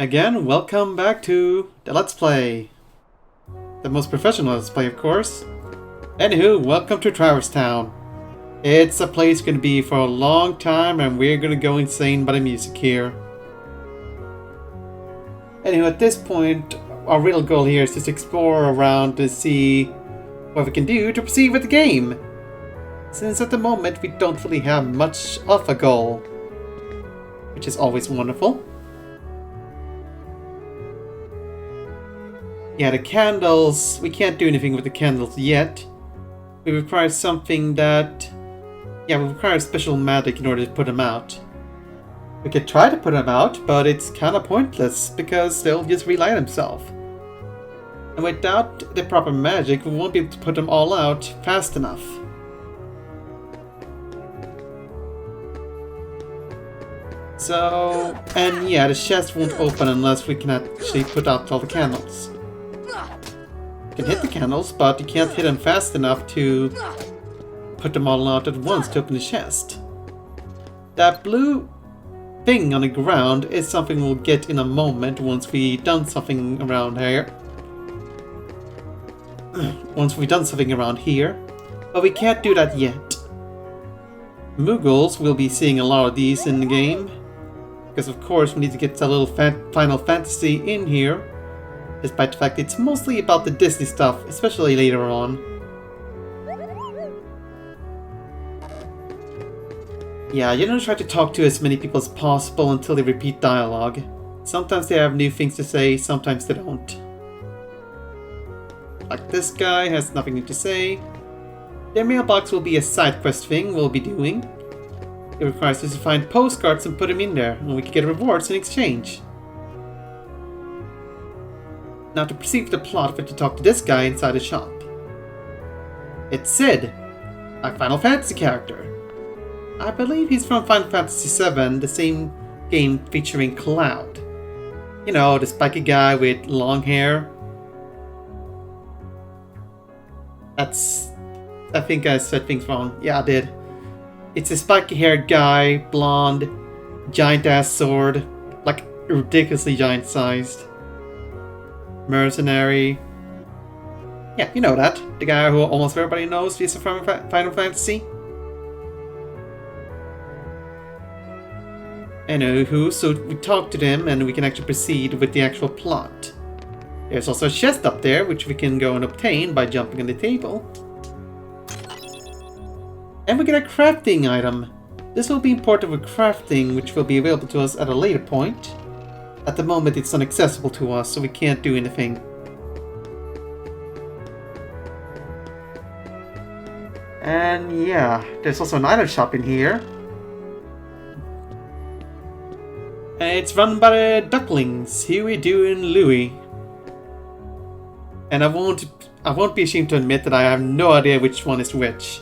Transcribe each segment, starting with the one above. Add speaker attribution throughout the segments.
Speaker 1: Again, welcome back to the Let's Play. The most professional Let's Play, of course. Anywho, welcome to Traverse Town. It's a place going to be for a long time and we're going to go insane by the music here. Anywho, at this point, our real goal here is just to explore around to see what we can do to proceed with the game. Since at the moment we don't really have much of a goal. Which is always wonderful. Yeah, the candles, we can't do anything with the candles yet. We require something that... Yeah, we require special magic in order to put them out. We could try to put them out, but it's kind of pointless because they'll just relight themselves. And without the proper magic, we won't be able to put them all out fast enough. So, and yeah, the chest won't open unless we can actually put out all the candles. You can hit the candles, but you can't hit them fast enough to put them all out at once to open the chest. That blue thing on the ground is something we'll get in a moment once we've done something around here. But we can't do that yet. Muggles will be seeing a lot of these in the game. Because of course we need to get a little Final Fantasy in here. Despite the fact it's mostly about the Disney stuff, especially later on. Yeah, you don't try to talk to as many people as possible until they repeat dialogue. Sometimes they have new things to say, sometimes they don't. Like this guy has nothing new to say. Their mailbox will be a side quest thing we'll be doing. It requires us to find postcards and put them in there, and we can get rewards in exchange. Now to proceed with the plot, we have to talk to this guy inside the shop. It's Sid, a Final Fantasy character. I believe he's from Final Fantasy VII, the same game featuring Cloud. You know, the spiky guy with long hair. I think I said things wrong. Yeah, I did. It's a spiky haired guy, blonde, giant ass sword, like ridiculously giant sized. Mercenary. Yeah, you know that. The guy who almost everybody knows is from Final Fantasy. Anywho, so we talk to them and we can actually proceed with the actual plot. There's also a chest up there which we can go and obtain by jumping on the table. And we get a crafting item. This will be important with crafting, which will be available to us at a later point. At the moment it's inaccessible to us, so we can't do anything. And yeah, there's also an item shop in here. And it's run by the ducklings, Huey, Dewey, and Louie. And I won't be ashamed to admit that I have no idea which one is which.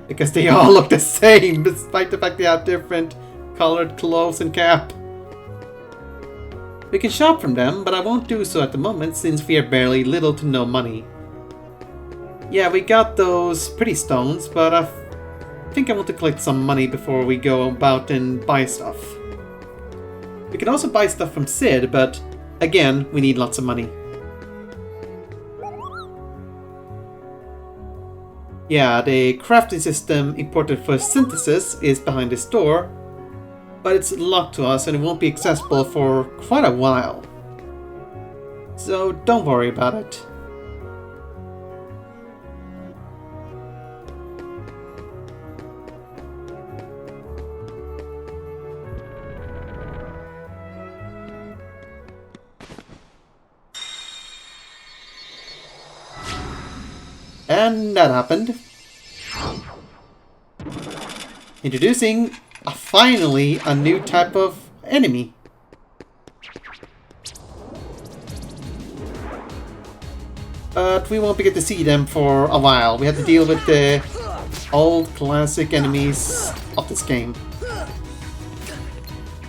Speaker 1: Because they all look the same, despite the fact they have different colored clothes and cap. We can shop from them, but I won't do so at the moment since we have barely little to no money. Yeah, we got those pretty stones, but I think I want to collect some money before we go about and buy stuff. We can also buy stuff from Sid, but again, we need lots of money. Yeah, the crafting system imported for synthesis is behind this door, but it's locked to us and it won't be accessible for quite a while. So don't worry about it. And that happened. Introducing finally a new type of enemy. But we won't get to see them for a while. We have to deal with the old classic enemies of this game.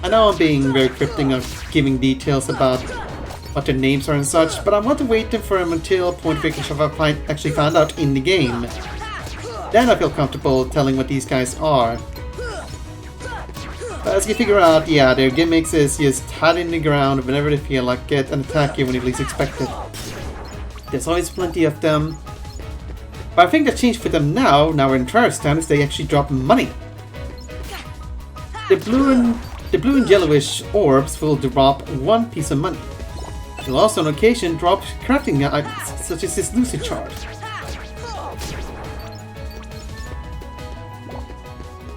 Speaker 1: I know I'm being very cryptic of giving details about what their names are and such, but I want to wait for them until point we can actually find out in the game. Then I feel comfortable telling what these guys are. But as you figure out, yeah, their gimmicks is just hiding in the ground whenever they feel like it and attack you when you least expect it. There's always plenty of them. But I think the change for them now we're in Traristan, is they actually drop money. The blue and yellowish orbs will drop 1 piece of money. They'll also on occasion drop crafting items, such as this Lucid Chart.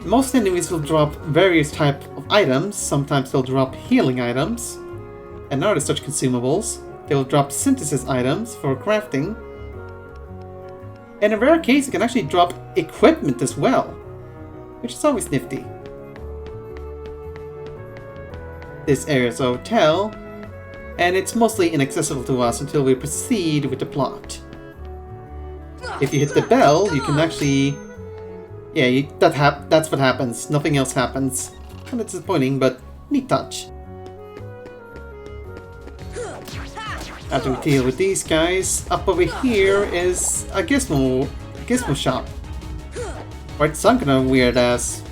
Speaker 1: Most enemies will drop various types of items. Sometimes they'll drop healing items and other such consumables. They will drop synthesis items for crafting. And in rare case, it can actually drop equipment as well, which is always nifty. This area is a hotel, and it's mostly inaccessible to us until we proceed with the plot. If you hit the bell, you can actually... yeah, that's what happens. Nothing else happens. Kind of disappointing, but neat touch. After we deal with these guys, up over here is a gizmo shop. Right, some kind of weird ass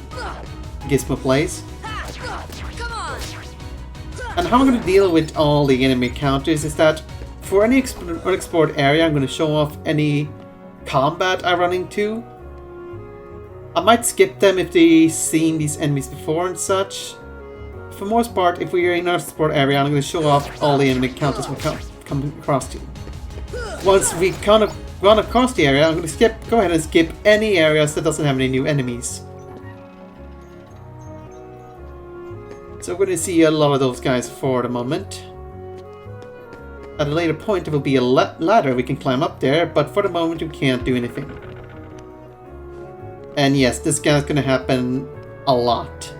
Speaker 1: gizmo place. And how I'm going to deal with all the enemy counters is that for any unexplored area, I'm going to show off any combat I run into. I might skip them if they've seen these enemies before and such. For the most part, if we are in our support area, I'm going to show off all the enemy encounters we come across to. Once we kind of run across the area, I'm going to go ahead and skip any areas that doesn't have any new enemies. So we're going to see a lot of those guys for the moment. At a later point, there will be a ladder we can climb up there, but for the moment, we can't do anything. And yes, this guy's going to happen a lot.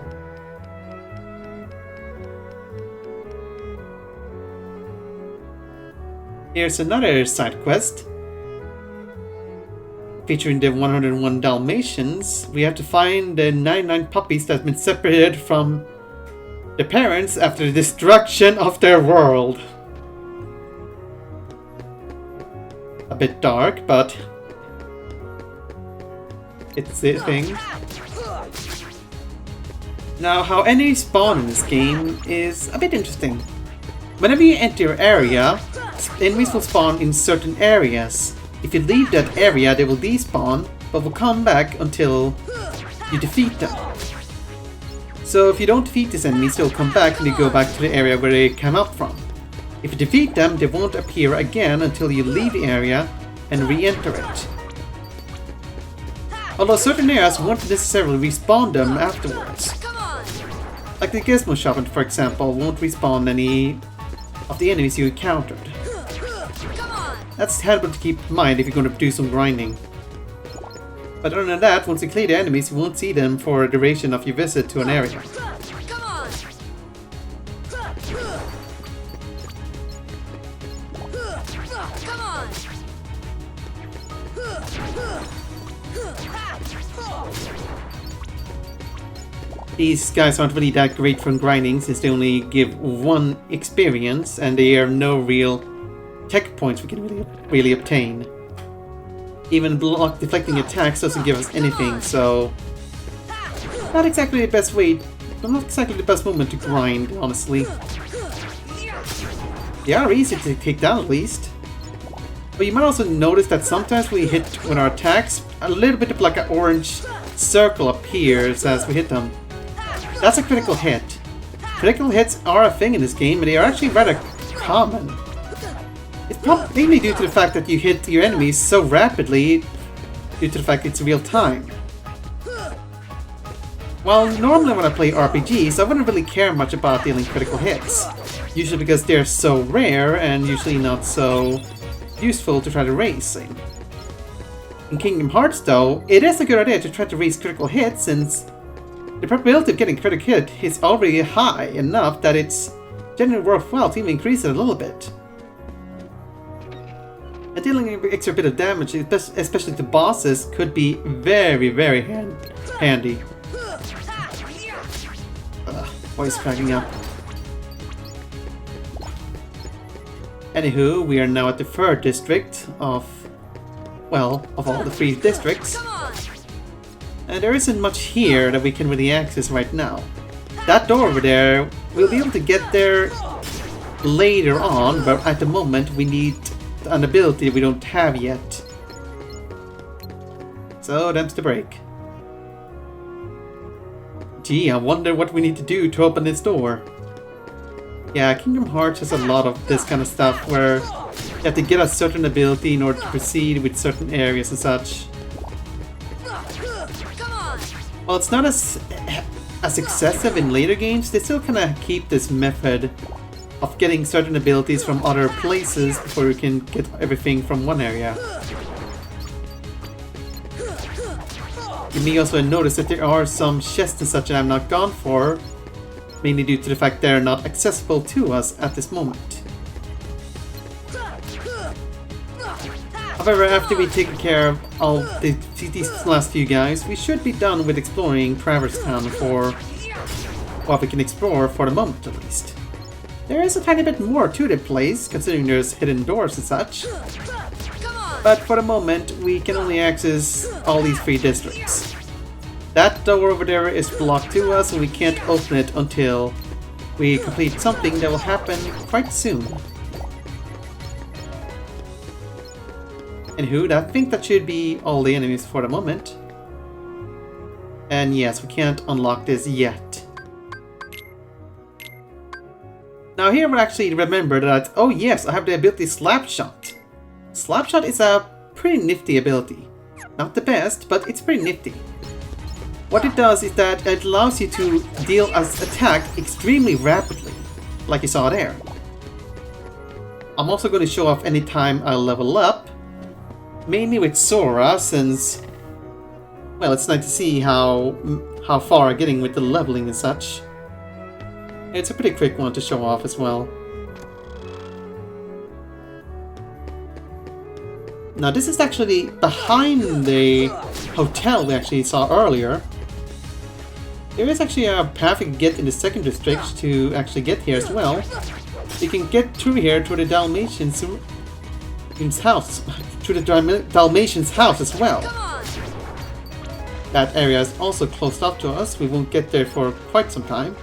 Speaker 1: Here's another side quest. Featuring the 101 Dalmatians. We have to find the 99 puppies that have been separated from the parents after the destruction of their world. A bit dark, but it's the thing. Now, how enemies spawn in this game is a bit interesting. Whenever you enter your area, enemies will spawn in certain areas. If you leave that area, they will despawn, but will come back until you defeat them. So if you don't defeat these enemies, they will come back and you go back to the area where they came up from. If you defeat them, they won't appear again until you leave the area and re-enter it. Although certain areas won't necessarily respawn them afterwards. Like the Gizmo Shop, for example, won't respawn any of the enemies you encountered. That's helpful to keep in mind if you're going to do some grinding. But other than that, once you clear the enemies, you won't see them for the duration of your visit to an area. These guys aren't really that great for grinding since they only give 1 experience and there are no real tech points we can really obtain. Even block deflecting attacks doesn't give us anything, so not exactly the best way, not exactly the best moment to grind, honestly. They are easy to take down at least. But you might also notice that sometimes we hit with our attacks, a little bit of like an orange circle appears as we hit them. That's a critical hit. Critical hits are a thing in this game, and they are actually rather common. It's mainly due to the fact that you hit your enemies so rapidly due to the fact it's real time. While normally when I play RPGs, I wouldn't really care much about dealing critical hits. Usually because they're so rare and usually not so useful to try to raise. In Kingdom Hearts though, it is a good idea to try to raise critical hits since the probability of getting a critical hit is already high enough that it's generally worthwhile to even increase it a little bit. And dealing an extra bit of damage, especially to bosses, could be very, very handy. Voice cracking up. Anywho, we are now at the 3rd district of all the 3 districts. And there isn't much here that we can really access right now. that door over there, we'll be able to get there later on, but at the moment we need an ability we don't have yet. So that's the break. Gee, I wonder what we need to do to open this door. Yeah, Kingdom Hearts has a lot of this kind of stuff where you have to get a certain ability in order to proceed with certain areas and such. Well, it's not as excessive in later games. They still kind of keep this method of getting certain abilities from other places before you can get everything from one area. You may also notice that there are some chests and such that I've not gone for, mainly due to the fact they're not accessible to us at this moment. However, after we take care of all these last few guys, we should be done with exploring Traverse Town for what we can explore for the moment at least. There is a tiny bit more to the place, considering there's hidden doors and such. But for the moment, we can only access all these 3 districts. That door over there is blocked to us, and we can't open it until we complete something that will happen quite soon. Anywho, I think that should be all the enemies for the moment. And yes, we can't unlock this yet. Now here we actually remember that, oh yes, I have the ability Slapshot. Slapshot is a pretty nifty ability. Not the best, but it's pretty nifty. What it does is that it allows you to deal an attack extremely rapidly, like you saw there. I'm also going to show off anytime I level up, mainly with Sora, since, well, it's nice to see how far I'm getting with the leveling and such. It's a pretty quick one to show off as well. Now this is actually behind the hotel we actually saw earlier. There is actually a path you can get in the second district to actually get here as well. You can get through here to the Dalmatian's house, to the Dalmatian's house as well. That area is also closed off to us. We won't get there for quite some time.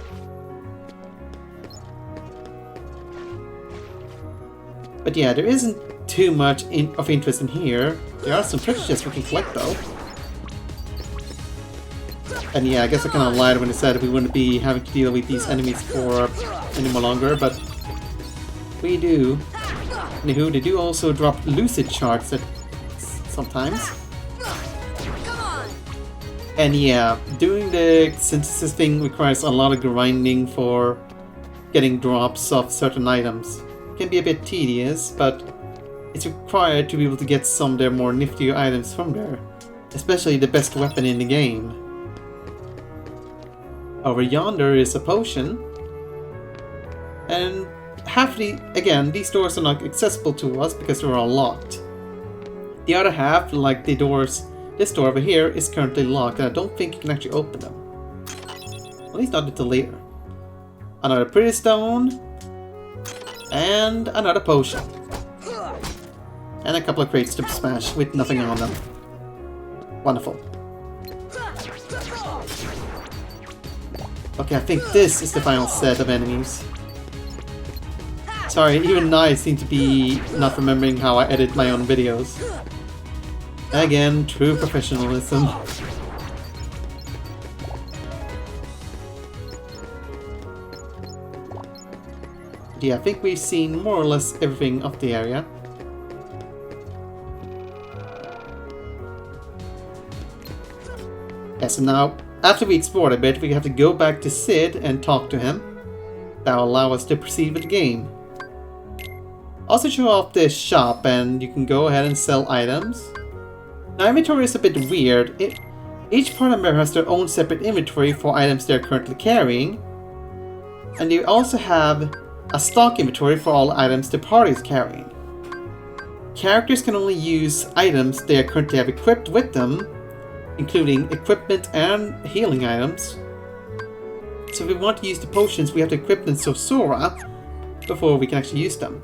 Speaker 1: But yeah, there isn't too much of interest in here. There are some treasure chests we can collect though. And yeah, I guess I kind of lied when I said we wouldn't be having to deal with these enemies for any more longer, but we do. Anywho, they do also drop lucid shards sometimes. And yeah, doing the synthesis thing requires a lot of grinding for getting drops of certain items. It can be a bit tedious, but it's required to be able to get some of their more niftier items from there. Especially the best weapon in the game. Over yonder is a potion. And again, these doors are not accessible to us because they're all locked. The other half, like the doors, this door over here, is currently locked, and I don't think you can actually open them. At least not until later. Another pretty stone. And another potion. And a couple of crates to smash with nothing on them. Wonderful. Okay, I think this is the final set of enemies. Sorry, even I seem to be not remembering how I edit my own videos. Again, true professionalism. Yeah, I think we've seen more or less everything of the area. Yeah, so now, after we explored a bit, we have to go back to Sid and talk to him. That will allow us to proceed with the game. Also show off this shop, and you can go ahead and sell items. Now, inventory is a bit weird. Each party member has their own separate inventory for items they're currently carrying. And they also have a stock inventory for all items the party is carrying. Characters can only use items they currently have equipped with them, including equipment and healing items. So if we want to use the potions, we have to equip them to Sora before we can actually use them.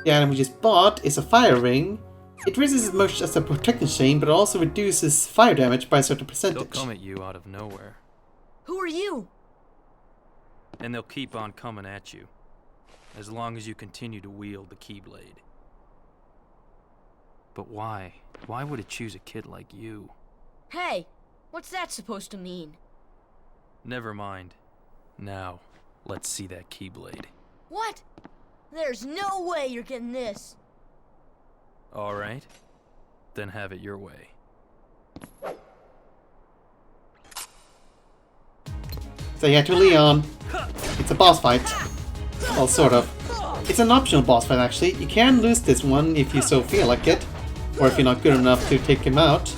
Speaker 1: The item we just bought is a fire ring, It raises as much as a protection chain, but also reduces fire damage by a certain
Speaker 2: They'll
Speaker 1: percentage.
Speaker 2: come at you out of nowhere.
Speaker 3: Who are you?
Speaker 2: And they'll keep on coming at you. As long as you continue to wield the Keyblade. But why? Why would it choose a kid like you?
Speaker 3: Hey, what's that supposed to mean?
Speaker 2: Never mind. Now, let's see that Keyblade.
Speaker 3: What? There's no way you're getting this.
Speaker 2: Alright. Then have it your way.
Speaker 1: So yeah, to Leon, it's a boss fight. Well, sort of. It's an optional boss fight, actually. You can lose this one if you so feel like it, or if you're not good enough to take him out.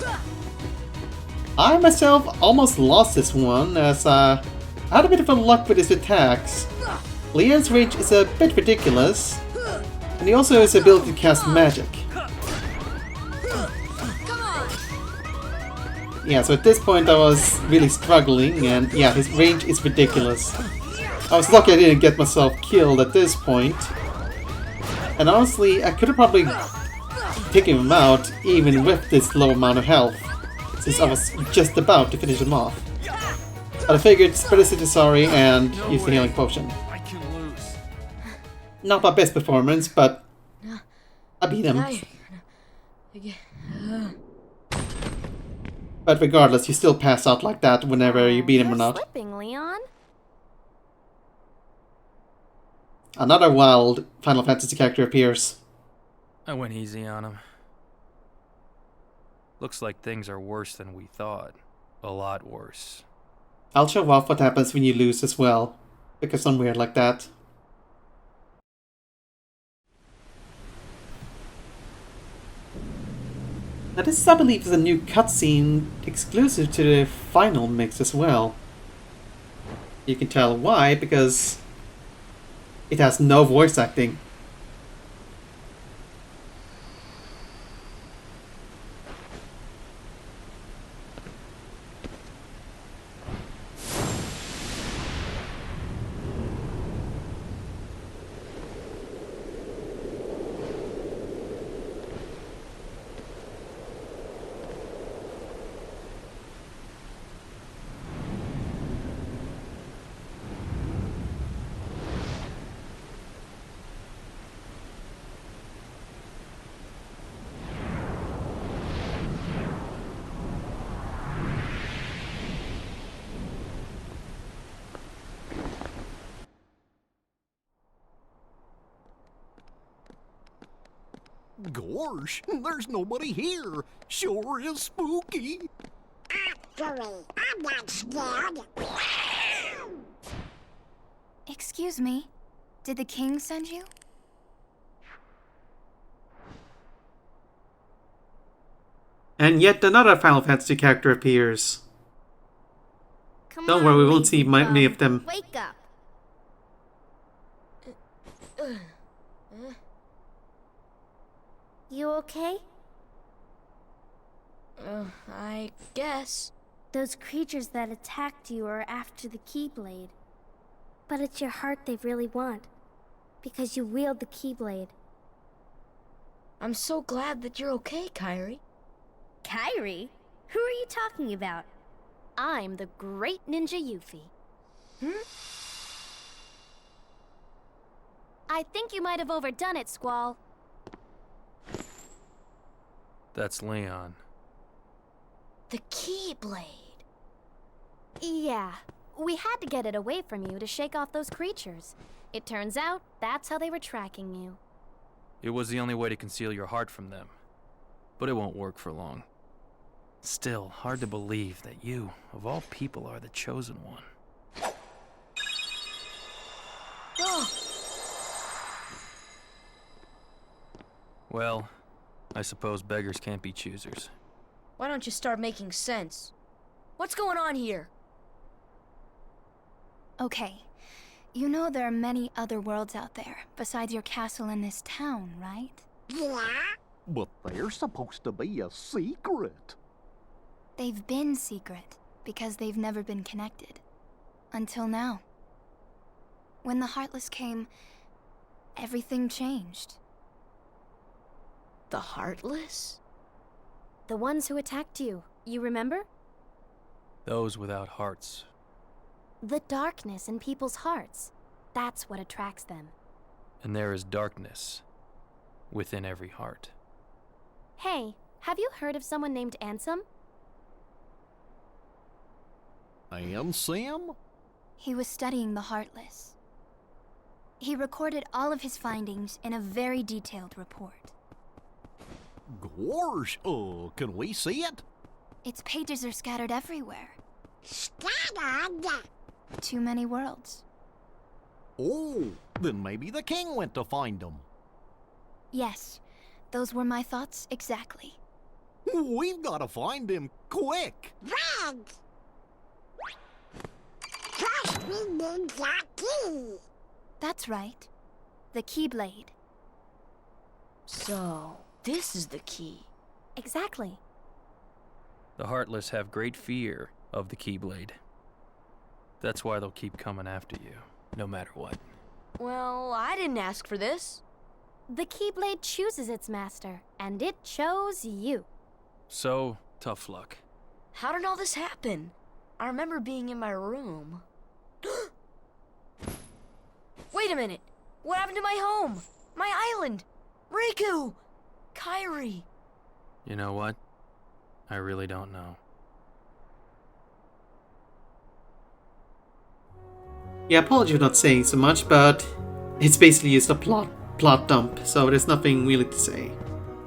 Speaker 1: I myself almost lost this one, as I had a bit of a luck with his attacks. Leon's range is a bit ridiculous, and he also has the ability to cast magic. Yeah, so at this point I was really struggling, and yeah, his range is ridiculous. I was lucky I didn't get myself killed at this point. And honestly, I could have probably taken him out even with this low amount of health, since I was just about to finish him off. But I figured spread the city sorry and use the healing potion.
Speaker 2: I can lose.
Speaker 1: Not my best performance, but I beat him. But regardless, you still pass out like that whenever you beat him or
Speaker 4: You're
Speaker 1: not.
Speaker 4: slipping, Leon.
Speaker 1: Another wild Final Fantasy character appears.
Speaker 2: I went easy on him. Looks like things are worse than we thought. A lot worse.
Speaker 1: I'll show off what happens when you lose as well, because I'm weird like that. Now this, I believe, is a new cutscene exclusive to the final mix as well. You can tell why, because it has no voice acting.
Speaker 5: Gosh, there's nobody here. Sure is spooky.
Speaker 6: Actually, I'm not scared.
Speaker 4: Excuse me. Did the king send you?
Speaker 1: And yet another Final Fantasy character appears.
Speaker 4: Come
Speaker 1: Don't
Speaker 4: on,
Speaker 1: worry, we won't
Speaker 4: lazy
Speaker 1: see many
Speaker 4: bum.
Speaker 1: of them.
Speaker 4: Wake up. You okay?
Speaker 3: I guess.
Speaker 4: Those creatures that attacked you are after the Keyblade. But it's your heart they really want. Because you wield the Keyblade.
Speaker 3: I'm so glad that you're okay, Kairi.
Speaker 4: Kairi? Who are you talking about? I'm the great ninja Yuffie. I think you might have overdone it, Squall.
Speaker 2: That's Leon.
Speaker 3: The Keyblade.
Speaker 4: Yeah, we had to get it away from you to shake off those creatures. It turns out that's how they were tracking you.
Speaker 2: It was the only way to conceal your heart from them. But it won't work for long. Still, hard to believe that you, of all people, are the chosen one.
Speaker 3: Oh,
Speaker 2: Well, I suppose beggars can't be choosers.
Speaker 3: why don't you start making sense? What's going on here?
Speaker 4: Okay, you know there are many other worlds out there besides your castle in this town, right?
Speaker 6: Yeah?
Speaker 5: But they're supposed to be a secret.
Speaker 4: They've been secret because they've never been connected. Until now. When the Heartless came, everything changed.
Speaker 3: The Heartless?
Speaker 7: The ones who attacked you, you remember?
Speaker 2: Those without hearts.
Speaker 7: The darkness in people's hearts. That's what attracts them.
Speaker 2: And there is darkness within every heart.
Speaker 7: Hey, have you heard of someone named Ansem?
Speaker 5: And Sam?
Speaker 8: He was studying the Heartless. He recorded all of his findings in a very detailed report.
Speaker 5: Gosh, can we see it?
Speaker 8: Its pages are scattered everywhere.
Speaker 6: Scattered.
Speaker 8: Too many worlds.
Speaker 5: Oh, then maybe the king went to find them.
Speaker 8: Yes, those were my thoughts exactly.
Speaker 5: We've got to find him quick.
Speaker 6: Red. First we need that key.
Speaker 8: That's right. The Keyblade.
Speaker 3: So, this is the key.
Speaker 7: Exactly.
Speaker 2: The Heartless have great fear of the Keyblade. That's why they'll keep coming after you, no matter what.
Speaker 3: Well, I didn't ask for this.
Speaker 7: The Keyblade chooses its master, and it chose you.
Speaker 2: So, tough luck.
Speaker 3: How did all this happen? I remember being in my room. Wait a minute. What happened to my home? My island? Riku! Kairi!
Speaker 2: You know what? I really don't know.
Speaker 1: Yeah, apologies for not saying so much, but it's basically just a plot dump, so there's nothing really to say.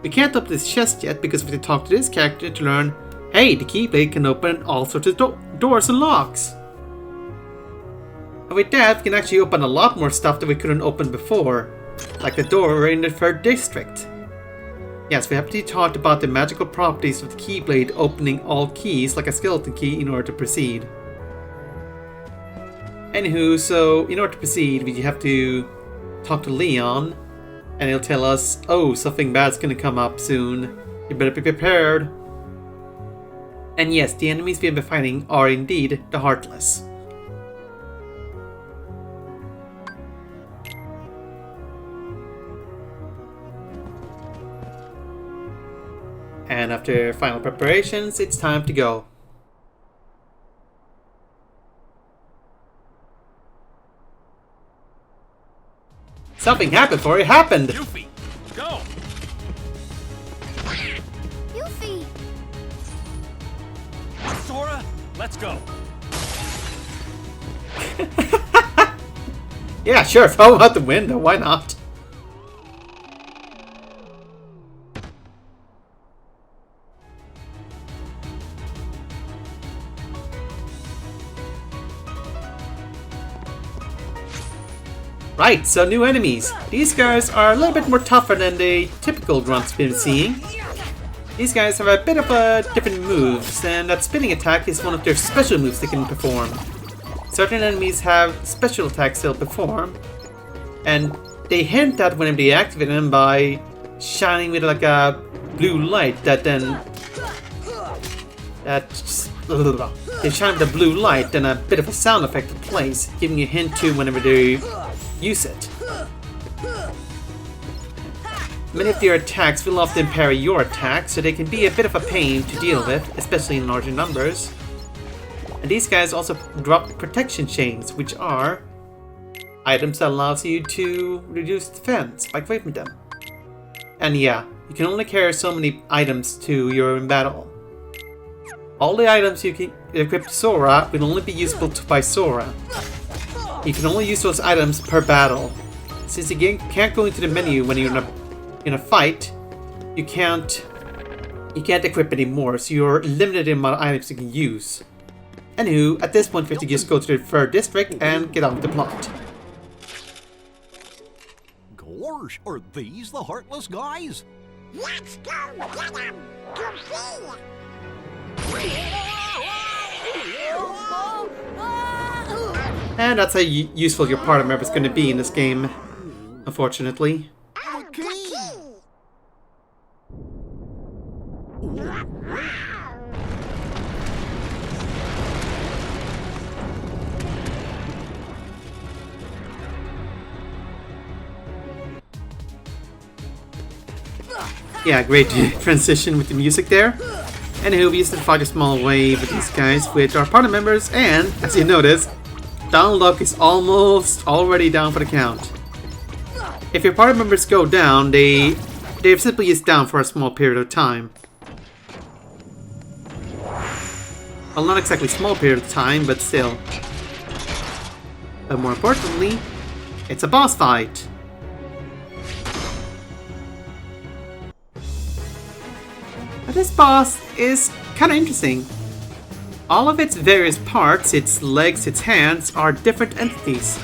Speaker 1: We can't open this chest yet because we have to talk to this character to learn, hey, the Keyblade can open all sorts of doors and locks. And with that, we can actually open a lot more stuff that we couldn't open before, like the door in the 3rd district. Yes, we have to talk about the magical properties of the Keyblade opening all keys like a skeleton key in order to proceed. Anywho, so in order to proceed, we have to talk to Leon, and he'll tell us, oh, something bad's gonna come up soon. You better be prepared. And yes, the enemies we have been fighting are indeed the Heartless. And after final preparations, it's time to go. Something happened before it happened!
Speaker 2: Yuffie, go!
Speaker 8: Yuffie!
Speaker 2: Sora, let's go!
Speaker 1: Yeah, sure, throw him out the window, why not? Right, so new enemies. These guys are a little bit more tougher than the typical grunts we've been seeing. These guys have a bit of different moves, and that spinning attack is one of their special moves they can perform. Certain enemies have special attacks they'll perform, and they hint at whenever they activate them by shining with like a blue light that then... They shine with a blue light, then a bit of a sound effect plays, giving you a hint to whenever they use it. Many of their attacks will often parry your attack, so they can be a bit of a pain to deal with, especially in larger numbers. And these guys also drop protection chains, which are items that allows you to reduce defense by equipping them. And yeah, you can only carry so many items to your in battle. All the items you can equip to Sora will only be usable by Sora. You can only use those items per battle. Since you can't go into the menu when you're in a fight, you can't equip anymore, so you're limited in the amount of items you can use. Anywho, at this point we have to just go to the 3rd district and get on with the plot.
Speaker 5: Gosh, are these the Heartless guys?
Speaker 6: Let's go get him. Goofy.
Speaker 1: And that's how useful your party member is going to be in this game, unfortunately.
Speaker 6: And the key.
Speaker 1: Yeah, great transition with the music there. Anywho, we used to fight a small wave with these guys with our party members, and as you notice, Donald Duck is almost already down for the count. If your party members go down, they're simply just down for a small period of time. Well, not exactly small period of time, but still. But more importantly, it's a boss fight. But this boss is kind of interesting. All of its various parts, its legs, its hands, are different entities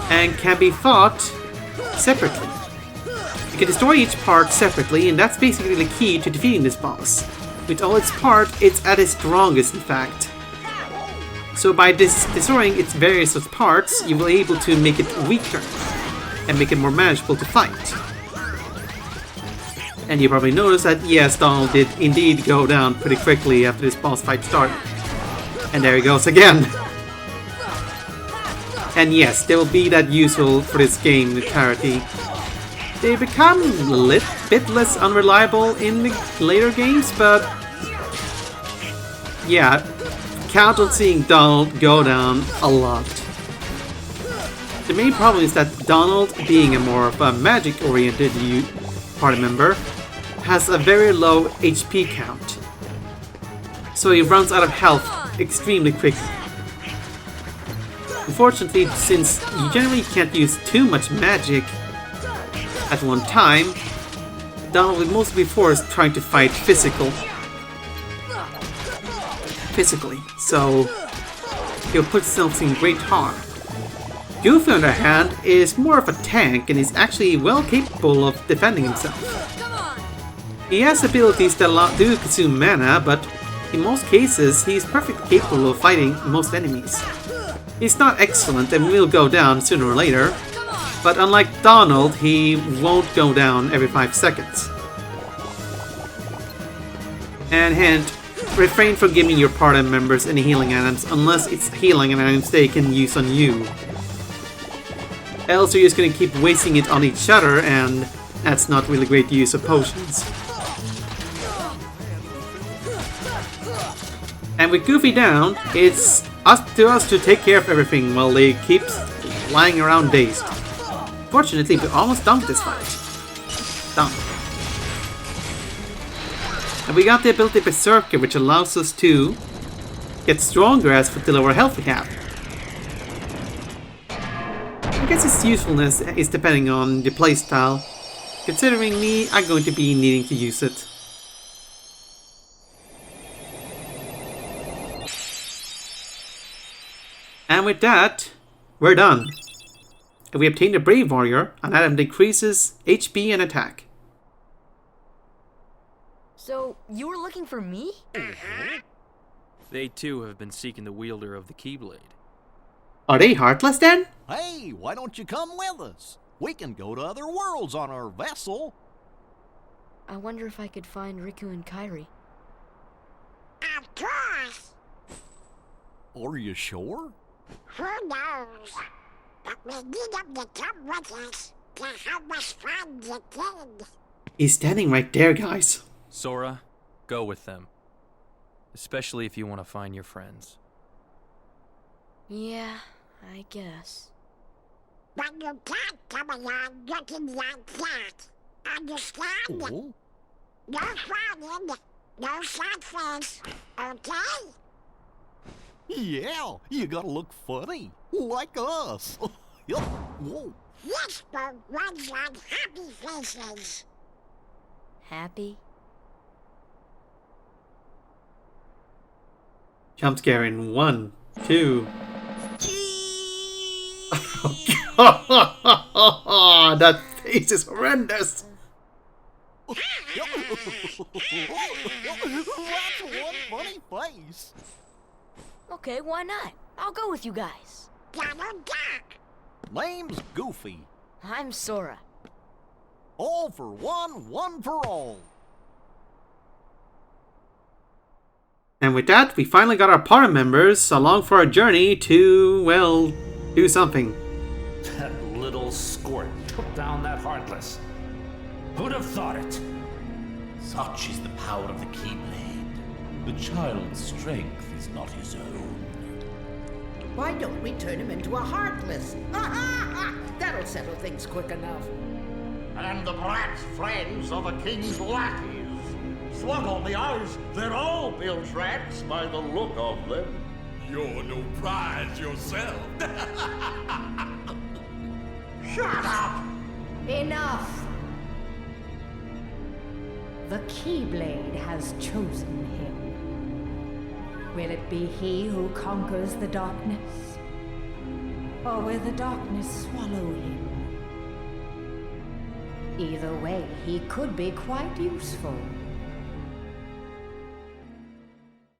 Speaker 1: and can be fought separately. You can destroy each part separately, and that's basically the key to defeating this boss. With all its parts, it's at its strongest, in fact. So by destroying its various parts, you will be able to make it weaker and make it more manageable to fight. And you probably noticed that, yes, Donald did indeed go down pretty quickly after this boss fight started. And there he goes again. And yes, there will be that usual for this game mentality. They become a bit less unreliable in the later games, but yeah, count on seeing Donald go down a lot. The main problem is that Donald, being a more of a magic-oriented party member, has a very low HP count. So he runs out of health extremely quickly. Unfortunately, since you generally can't use too much magic at one time, Donald will mostly be forced trying to fight physically. So he'll put himself in great harm. Goofy, on the other hand, is more of a tank and is actually well capable of defending himself. He has abilities that do consume mana, but in most cases, he is perfectly capable of fighting most enemies. He's not excellent and will go down sooner or later, but unlike Donald, he won't go down every 5 seconds. And hint, refrain from giving your party members any healing items unless it's healing items they can use on you. Else you're just gonna keep wasting it on each other, and that's not really great use of potions. And with Goofy down, it's up to us to take care of everything while they keep lying around dazed. Fortunately, we're almost done with this fight. Done. And we got the ability Berserker, which allows us to get stronger as for the lower health we have. I guess its usefulness is depending on the playstyle. Considering me, I'm going to be needing to use it. And with that, we're done. We obtained a Brave Warrior, an item that increases HP and attack.
Speaker 3: So, you were looking for me?
Speaker 2: They too have been seeking the wielder of the Keyblade.
Speaker 1: Are they heartless then?
Speaker 5: Hey, why don't you come with us? We can go to other worlds on our vessel.
Speaker 3: I wonder if I could find Riku and Kairi.
Speaker 6: Of course.
Speaker 5: Are you sure?
Speaker 6: Who knows? But we need them to come with us to help us find the kid.
Speaker 1: He's standing right there, guys.
Speaker 2: Sora, go with them. Especially if you want to find your friends.
Speaker 3: Yeah, I guess.
Speaker 6: But you can't come along looking like that. Understand?
Speaker 5: Oh?
Speaker 6: No frowning, no sad face, okay?
Speaker 5: Yeah, you gotta look funny, like us. Whoa.
Speaker 6: Whisper runs on happy faces.
Speaker 3: Happy?
Speaker 1: Jump scare in 1, 2. That face is horrendous.
Speaker 5: That's one funny face.
Speaker 3: Okay, why not? I'll go with you guys.
Speaker 6: Donald Duck.
Speaker 5: Name's Goofy.
Speaker 3: I'm Sora.
Speaker 5: All for one, one for all.
Speaker 1: And with that, we finally got our party members along for our journey to, well, do something.
Speaker 9: That little squirt took down that Heartless. Who'd have thought it? Such is the power of the Keyblade. The child's strength is not his own.
Speaker 10: Why don't we turn him into a Heartless? That'll settle things quick enough.
Speaker 5: And the brat's friends are the king's lackeys. Slug on the eyes, they're all built rats by the look of them.
Speaker 9: You're no prize yourself.
Speaker 5: Shut up!
Speaker 10: Enough! The Keyblade has chosen him. Will it be he who conquers the darkness? Or will the darkness swallow him? Either way, he could be quite useful.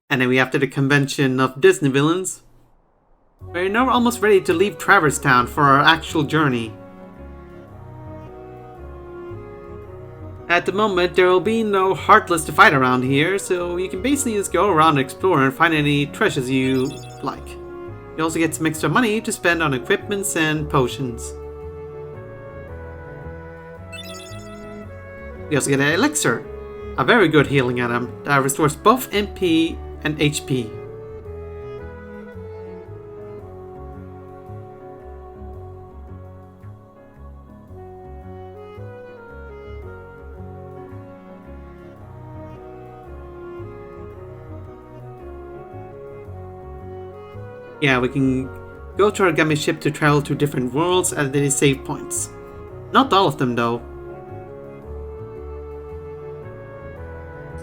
Speaker 1: And then we have to the convention of Disney villains. We're now almost ready to leave Traverse Town for our actual journey. At the moment, there will be no Heartless to fight around here, so you can basically just go around and explore and find any treasures you like. You also get some extra money to spend on equipments and potions. You also get an elixir, a very good healing item that restores both MP and HP. Yeah, we can go to our Gummy ship to travel to different worlds at the save points. Not all of them though.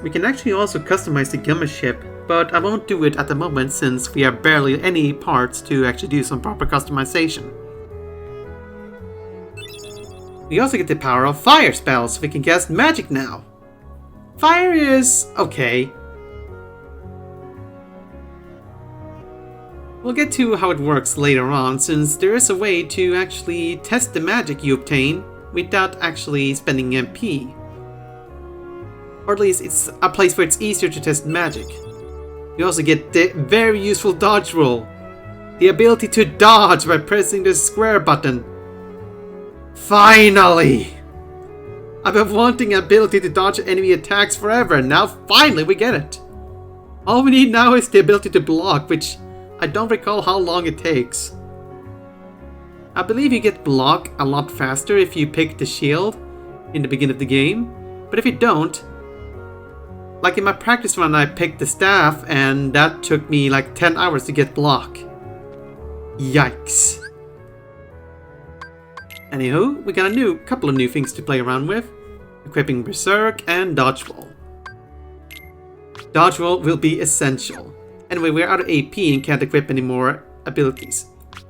Speaker 1: We can actually also customize the Gummy ship, but I won't do it at the moment since we have barely any parts to actually do some proper customization. We also get the power of fire spells, so we can cast magic now. Fire is okay. We'll get to how it works later on, since there is a way to actually test the magic you obtain without actually spending MP. Or at least it's a place where it's easier to test magic. You also get the very useful dodge roll. The ability to dodge by pressing the square button. Finally! I've been wanting an ability to dodge enemy attacks forever, and now finally we get it! All we need now is the ability to block, which I don't recall how long it takes. I believe you get block a lot faster if you pick the shield in the beginning of the game, but if you don't, like in my practice run I picked the staff and that took me like 10 hours to get block. Yikes. Anywho, we got a couple of new things to play around with. Equipping Berserk and Dodge Roll. Dodge Roll will be essential. Anyway, we're out of AP and can't equip any more abilities.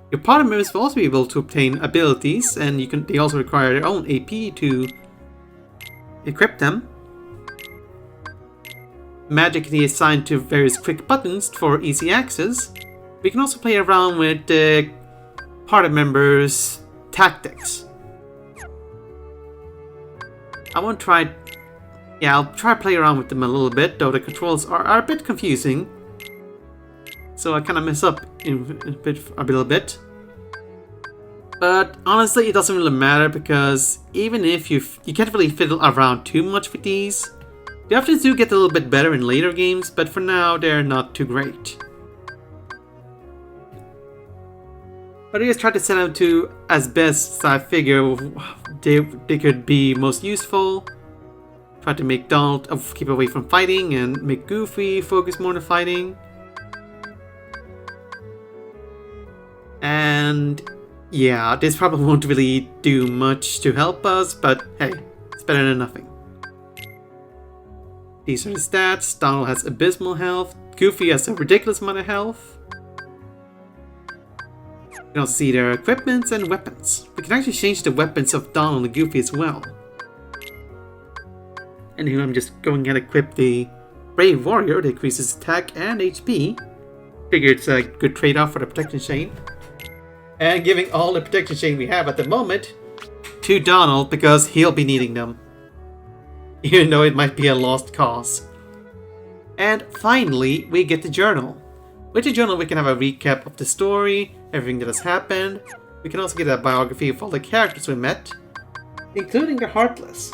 Speaker 1: Your party members will also be able to obtain abilities, and they also require their own AP to equip them. Magic can be assigned to various quick buttons for easy access. We can also play around with the party members' tactics. I'll try play around with them a little bit, though the controls are a bit confusing. So I kind of mess up a little bit. But honestly, it doesn't really matter because even if you can't really fiddle around too much with these. The options do get a little bit better in later games, but for now they're not too great. But I just tried to set them to as best as I figure they could be most useful. Try to make Donald keep away from fighting and make Goofy focus more on fighting. And yeah, this probably won't really do much to help us, but hey, it's better than nothing. These are the stats. Donald has abysmal health. Goofy has a ridiculous amount of health. You can also see their equipments and weapons. We can actually change the weapons of Donald and Goofy as well. Anyway, I'm just going ahead and equip the Brave Warrior that increases attack and HP. Figure it's a good trade-off for the protection chain. And giving all the protection chain we have at the moment to Donald because he'll be needing them. Even though it might be a lost cause. And finally, we get the journal. With the journal, we can have a recap of the story, everything that has happened. We can also get a biography of all the characters we met, including the Heartless.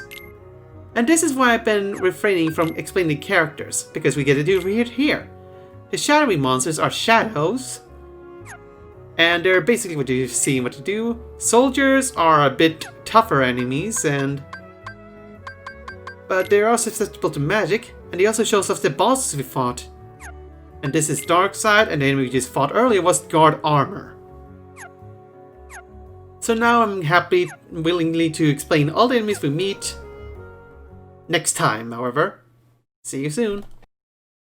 Speaker 1: And this is why I've been refraining from explaining characters, because we get to do it here. The shadowy monsters are shadows, and they're basically what you've seen what to do. Soldiers are a bit tougher enemies, but they're also susceptible to magic, and they also show us the bosses we fought. And this is Dark Side, and the enemy we just fought earlier was Guard Armor. So now I'm willingly to explain all the enemies we meet next time, however. See you soon.